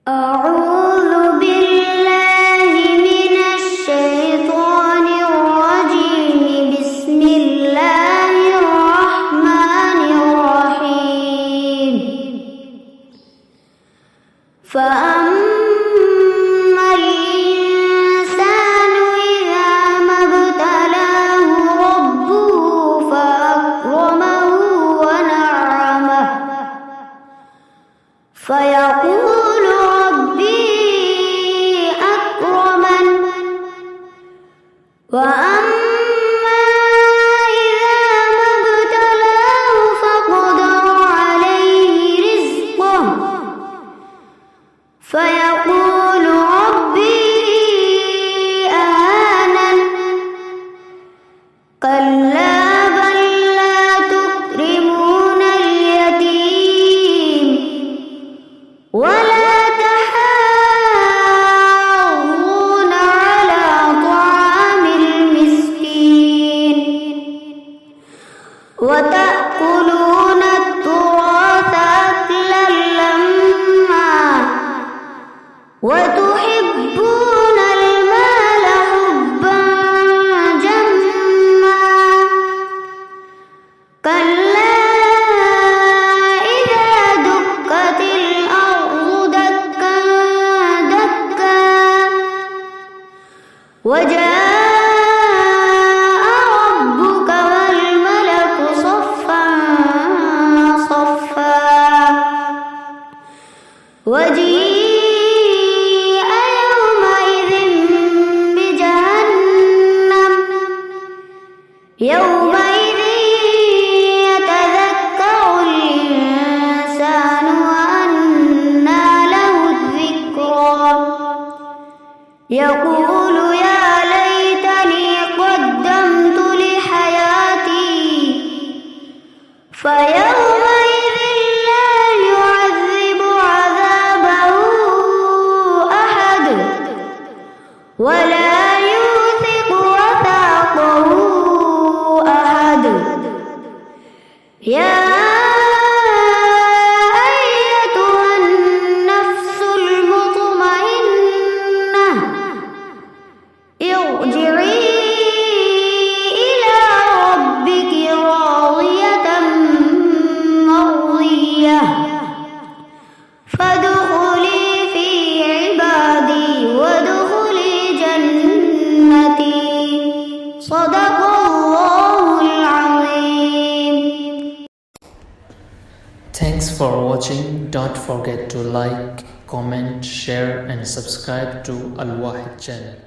أعوذ بالله من الشيطان الرجيم. بسم الله الرحمن الرحيم. فأما الإنسان إذا ما ابتلاه ربه فأكرمه ونعمه فيقول ربي أكرمن. وأما إذا ما ابتلاه فقدر عليه رزقه فيقول ربي أهانن. كلا بل لا تكرمون اليتيم ولا تحاضون على طعام المسكين وتأكلون التراث أكلا لما وتحبون المال حبا جما. كلا إذا دكت الأرض دكا دكا وجاء ربك والملك صفا صفا وجيء يومئذ بجهنم. يومئذ يتذكر الإنسان وأنى له الذكرى. يقول يا ليتني قدمت لحياتي. فيومئذ لا يعذب عذابه أحد ولا يوثق وثاقه أحد. يا أيتها النفس المطمئنة ارجعي إلى ربك راضية مرضية فادخلي في عبادي وادخلي جنتي. صدق الله العظيم. Thanks for watching. Don't forget to like, comment, share and subscribe to Al Wahid channel.